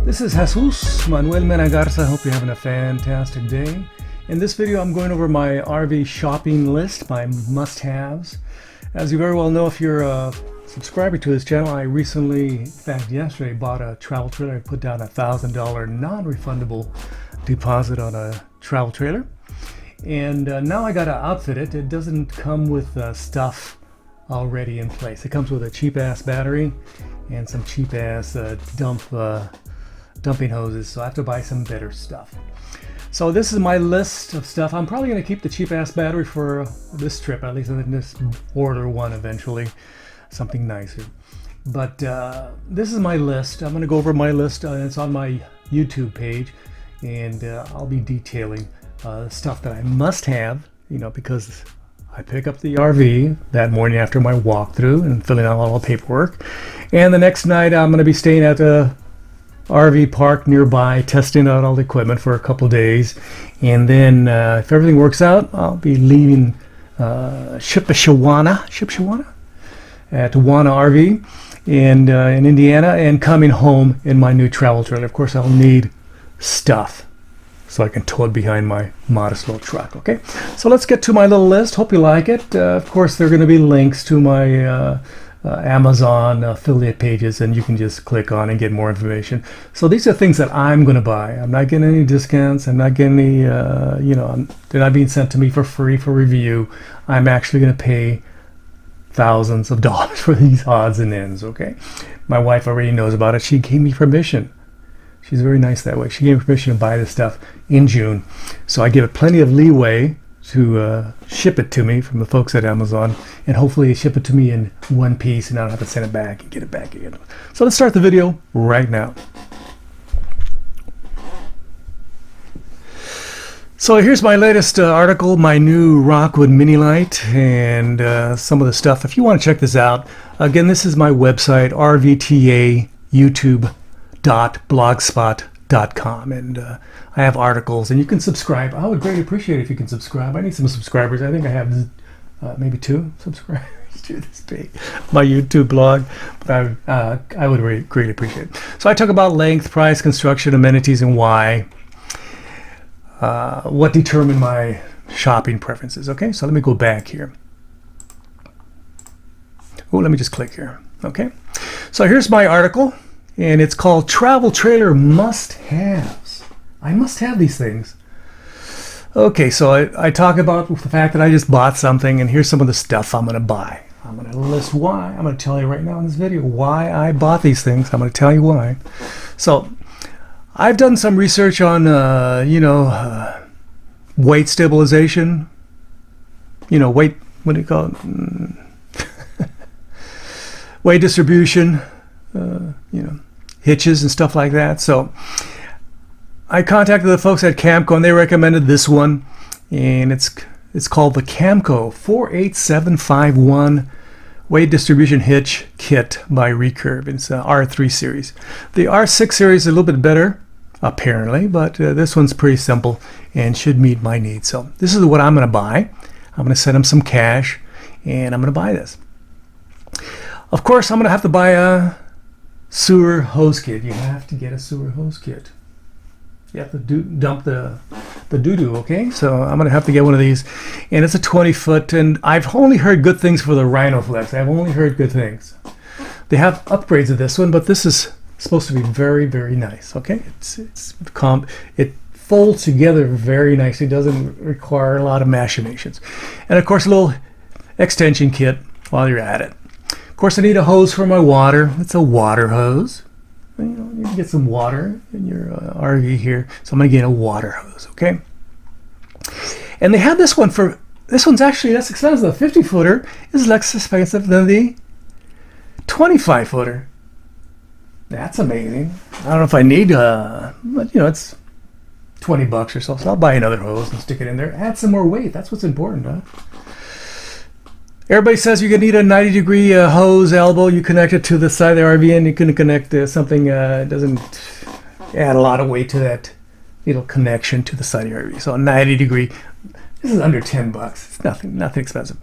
This is Jesus Manuel Menagarza. I hope you're having a fantastic day. In this video, I'm going over my RV shopping list, my must-haves. As you very well know, if you're a subscriber to this channel, I recently, in fact yesterday, bought a travel trailer. I put down a $1,000 non-refundable deposit on a travel trailer. And now I gotta outfit it. It doesn't come with stuff already in place. It comes with a cheap-ass battery and some cheap-ass dumping hoses, so I have to buy some better stuff. So this is my list of stuff. I'm probably going to keep the cheap-ass battery for this trip, at least, and then just order one eventually, something nicer. But this is my list. I'm going to go over my list. It's on my YouTube page, and I'll be detailing stuff that I must have, you know, because I pick up the RV that morning after my walkthrough and filling out all the paperwork. And the next night I'm going to be staying at a RV park nearby, testing out all the equipment for a couple days. And then if everything works out, I'll be leaving Shipshewana at Wana RV and in Indiana, and coming home in my new travel trailer. Of course, I'll need stuff so I can tow it behind my modest little truck. Okay, so let's get to my little list. Hope you like it. Of course, there are going to be links to my Amazon affiliate pages, and you can just click on and get more information. So these are things that I'm going to buy. I'm not getting any discounts. I'm not getting any, they're not being sent to me for free for review. I'm actually going to pay thousands of dollars for these odds and ends. Okay, my wife already knows about it. She gave me permission. She's very nice that way. She gave me permission to buy this stuff in June. So I give it plenty of leeway to ship it to me from the folks at Amazon, and hopefully ship it to me in one piece and I don't have to send it back and get it back again. So let's start the video right now. So here's my latest article, my new Rockwood Mini Lite, and some of the stuff. If you want to check this out, again, this is my website, RVTA YouTube.blogspot.com, and I have articles, and you can subscribe. I would greatly appreciate it if you can subscribe. I need some subscribers. I think I have maybe 2 subscribers to this page, my YouTube blog, but I would really greatly appreciate it. So I talk about length, price, construction, amenities, and why, what determine my shopping preferences. Okay, so let me go back here. Oh, let me just click here. Okay, so here's my article, and it's called Travel Trailer Must-Haves. I must have these things. Okay, so I talk about the fact that I just bought something, and here's some of the stuff I'm going to buy. I'm going to list why. I'm going to tell you right now in this video why I bought these things. I'm going to tell you why. So I've done some research on, weight stabilization. Weight, what do you call it? Weight distribution, hitches and stuff like that. So I contacted the folks at Camco, and they recommended this one, and it's called the Camco 48751 Weight Distribution Hitch Kit by Recurve. It's an R3 series. The R6 series is a little bit better, apparently, but this one's pretty simple and should meet my needs. So this is what I'm going to buy. I'm going to send them some cash, and I'm going to buy this. Of course, I'm going to have to buy a sewer hose kit. You have to get a sewer hose kit. You have to dump the doo-doo, okay? So I'm going to have to get one of these. And it's a 20-foot, and I've only heard good things for the Rhinoflex. I've only heard good things. They have upgrades of this one, but this is supposed to be very, very nice, okay? It folds together very nicely. It doesn't require a lot of machinations. And, of course, a little extension kit while you're at it. Of course, I need a hose for my water. It's a water hose. You can get some water in your RV here, so I'm going to get a water hose, okay? And they have this one this one's actually less expensive. The 50-footer is less expensive than the 25-footer. That's amazing. I don't know if I need, but it's $20 or so, so I'll buy another hose and stick it in there. Add some more weight. That's what's important, huh? Everybody says you're going to need a 90-degree hose elbow. You connect it to the side of the RV, and you can connect something that doesn't add a lot of weight to that little connection to the side of your RV. So a 90-degree, this is under $10. It's nothing expensive.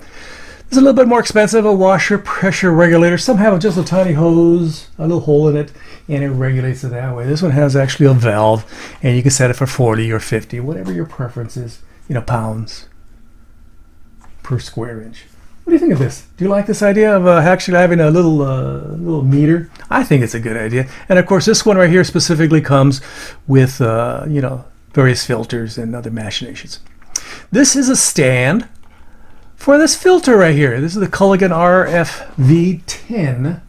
It's a little bit more expensive, a washer pressure regulator. Some have just a tiny hose, a little hole in it, and it regulates it that way. This one has actually a valve, and you can set it for 40 or 50, whatever your preference is, pounds per square inch. What do you think of this? Do you like this idea of actually having a little meter? I think it's a good idea. And of course, this one right here specifically comes with, various filters and other machinations. This is a stand for this filter right here. This is the Culligan RVV10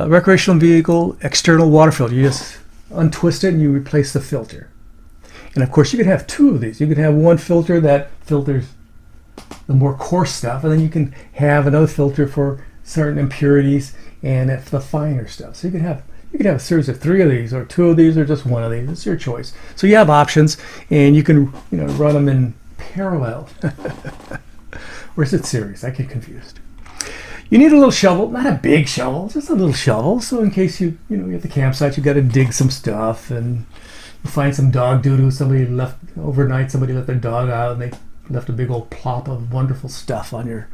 recreational vehicle external water filter. You just untwist it and you replace the filter. And of course, you could have two of these. You could have one filter that filters the more coarse stuff, and then you can have another filter for certain impurities and the finer stuff. So you could have a series of 3 of these, or 2 of these, or just 1 of these. It's your choice. So you have options, and you can run them in parallel. Or is it series? I get confused. You need a little shovel, not a big shovel, just a little shovel. So in case you're at the campsite, you got to dig some stuff, and you find some dog doo-doo. Somebody left overnight. Somebody let their dog out, and they left a big old plop of wonderful stuff on your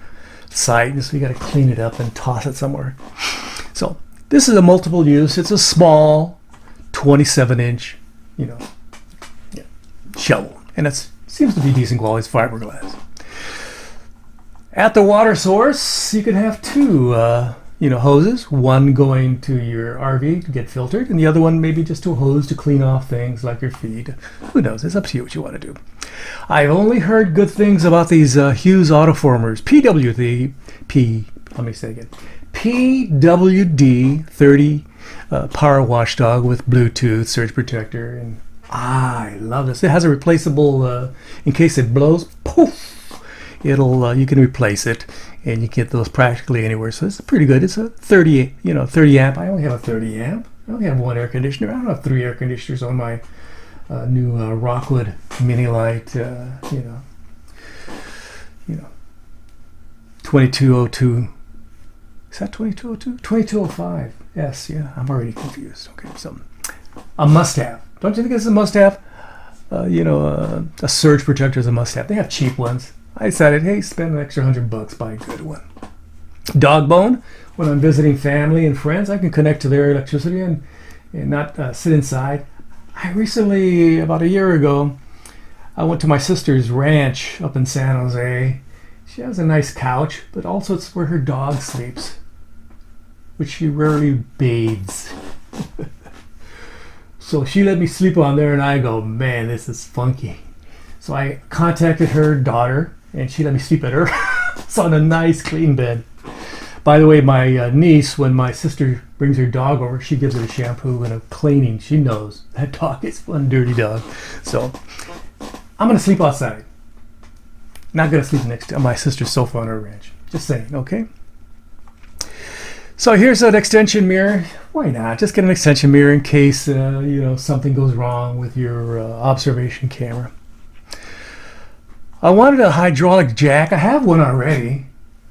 site, and so you got to clean it up and toss it somewhere. So this is a multiple use. It's a small 27-inch, shovel, and it seems to be decent quality. It's fiberglass. At the water source, you can have 2, hoses. One going to your RV to get filtered, and the other one maybe just a hose to clean off things like your feed. Who knows? It's up to you what you want to do. I've only heard good things about these Hughes autoformers. PWD30 power washdog with Bluetooth surge protector, and I love this. It has a replaceable in case it blows. Poof! You can replace it, and you get those practically anywhere. So it's pretty good. It's a 30 amp. I only have a 30 amp. I only have 1 air conditioner. I don't have 3 air conditioners on my new Rockwood Mini Lite. 2202. Is that 2202? 2205. Yes. Yeah. I'm already confused. Okay. So a must-have. Don't you think it's a must-have? A surge protector is a must-have. They have cheap ones. I decided, hey, spend an extra $100, buy a good one. Dog bone. When I'm visiting family and friends, I can connect to their electricity and not sit inside. I recently, about a year ago, I went to my sister's ranch up in San Jose. She has a nice couch, but also it's where her dog sleeps, which she rarely bathes. So she let me sleep on there, and I go, man, this is funky. So I contacted her daughter, and she let me sleep at her. It's on a nice clean bed. By the way, my niece, when my sister brings her dog over, she gives it a shampoo and a cleaning. She knows that dog is one dirty dog. So I'm going to sleep outside. Not going to sleep next to my sister's sofa on her ranch. Just saying, okay? So here's an extension mirror. Why not? Just get an extension mirror in case something goes wrong with your observation camera. I wanted a hydraulic jack. I have one already,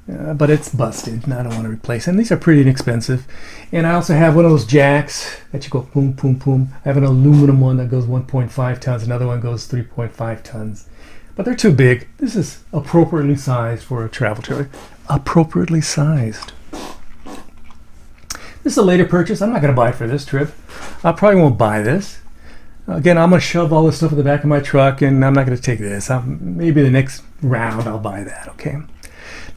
but it's busted, and I don't want to replace it. And these are pretty inexpensive. And I also have one of those jacks that you go boom, boom, boom. I have an aluminum one that goes 1.5 tons. Another one goes 3.5 tons. But they're too big. This is appropriately sized for a travel trailer. Appropriately sized. This is a later purchase. I'm not going to buy it for this trip. I probably won't buy this. Again, I'm going to shove all this stuff in the back of my truck, and I'm not going to take this. Maybe the next round I'll buy that, okay?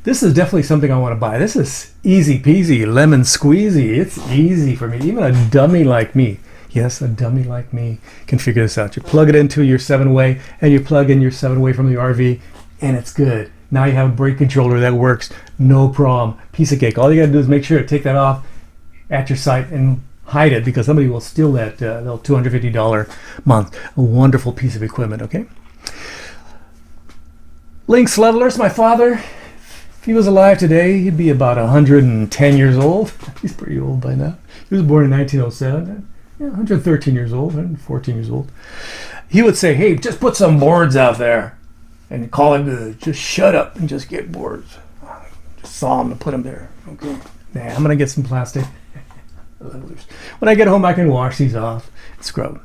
This is definitely something I want to buy. This is easy peasy, lemon squeezy. It's easy for me. Even a dummy like me, yes, a dummy like me can figure this out. You plug it into your 7-way, and you plug in your 7-way from the RV, and it's good. Now you have a brake controller that works, no problem. Piece of cake. All you got to do is make sure to take that off at your site and hide it, because somebody will steal that little $250 month. A wonderful piece of equipment, okay? Lynx levelers. My father, if he was alive today, he'd be about 110 years old. He's pretty old by now. He was born in 1907. 113 years old, 114 years old. He would say, hey, just put some boards out there and call him to just shut up and just get boards. Just saw him and put them there, okay? Nah, I'm going to get some plastic levelers. When I get home, I can wash these off and scrub.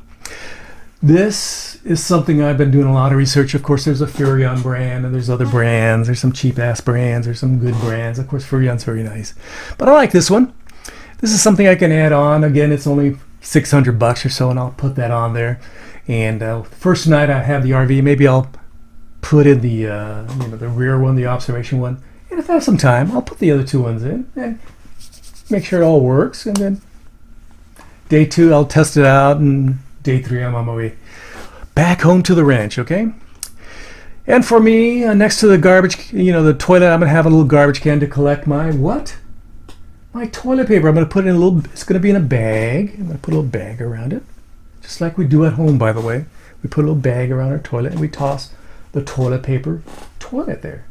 This is something I've been doing a lot of research. Of course, there's a Furrion brand, and there's other brands. There's some cheap-ass brands. There's some good brands. Of course, Furrion's very nice. But I like this one. This is something I can add on. Again, it's only $600 or so, and I'll put that on there. And first night I have the RV, maybe I'll put in the the rear one, the observation one. And if I have some time, I'll put the other two ones in and make sure it all works. And then day 2, I'll test it out, and day 3, I'm on my way back home to the ranch, okay? And for me, next to the garbage, the toilet, I'm going to have a little garbage can to collect my what? My toilet paper. I'm going to put it in a little, it's going to be in a bag. I'm going to put a little bag around it. Just like we do at home, by the way. We put a little bag around our toilet, and we toss the toilet paper toilet there.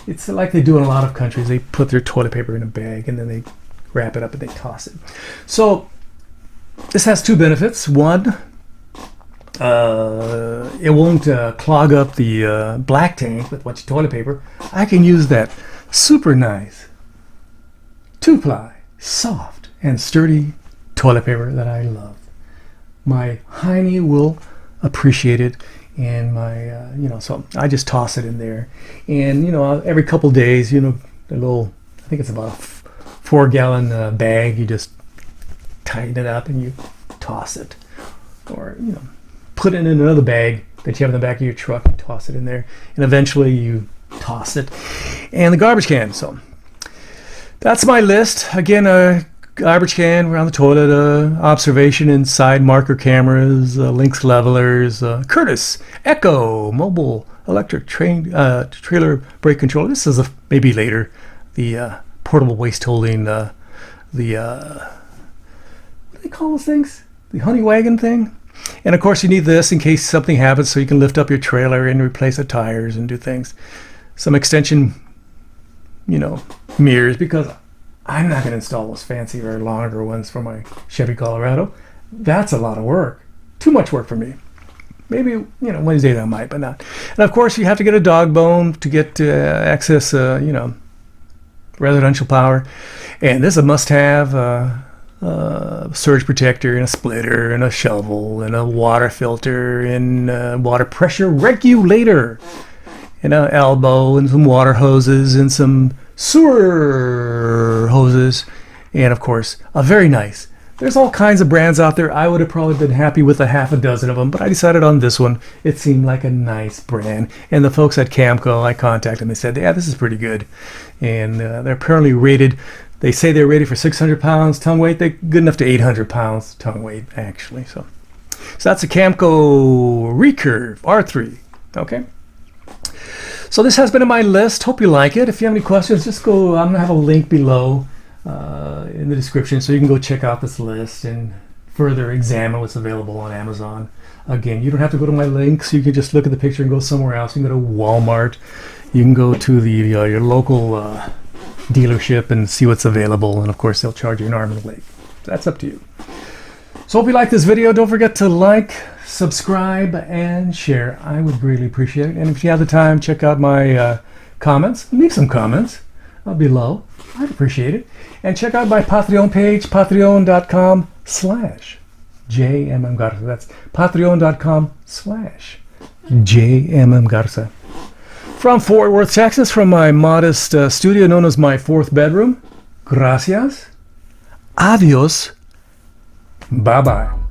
It's like they do in a lot of countries. They put their toilet paper in a bag, and then they wrap it up and they toss it. So this has 2 benefits. One, it won't clog up the black tank with much toilet paper. I can use that super nice 2-ply, soft and sturdy toilet paper that I love. My hiney will appreciate it, and my so I just toss it in there, and every couple days, a little, I think it's about a 4-gallon bag, you just tighten it up and you toss it, or put it in another bag that you have in the back of your truck and toss it in there, and eventually you toss it. And the garbage can. So that's my list. Again, a garbage can around the toilet, observation inside, marker cameras, Lynx levelers, Curtis Echo mobile electric trailer brake controller. This is maybe later, the portable waste holding, what do they call those things? The honey wagon thing. And of course you need this in case something happens, so you can lift up your trailer and replace the tires and do things. Some extension, mirrors, because I'm not going to install those fancy or longer ones for my Chevy Colorado. That's a lot of work. Too much work for me. Maybe, Wednesday I might, but not. And of course you have to get a dog bone to get access, residential power. And this is a must-have. Surge protector and a splitter and a shovel and a water filter and a water pressure regulator and an elbow and some water hoses and some sewer hoses, and of course there's all kinds of brands out there. I would have probably been happy with a half a dozen of them, but I decided on this one. It seemed like a nice brand, and the folks at Camco, I contacted them. They said, yeah, this is pretty good, and they're apparently rated. They say they're rated for 600 pounds tongue weight. They're good enough to 800 pounds tongue weight, actually. So that's a Camco Recurve R3. Okay. So this has been in my list. Hope you like it. If you have any questions, just go. I'm going to have a link below in the description, so you can go check out this list and further examine what's available on Amazon. Again, you don't have to go to my links. You can just look at the picture and go somewhere else. You can go to Walmart. You can go to your local dealership and see what's available, and of course they'll charge you an arm and a leg. That's up to you. So hope you like this video. Don't forget to like, subscribe, and share. I would really appreciate it. And if you have the time, check out my comments. Leave some comments below. I'd appreciate it. And check out my Patreon page, patreon.com/JMM Garza. That's patreon.com/JMM Garza. From Fort Worth, Texas, from my modest studio known as my 4th bedroom. Gracias. Adios. Bye-bye.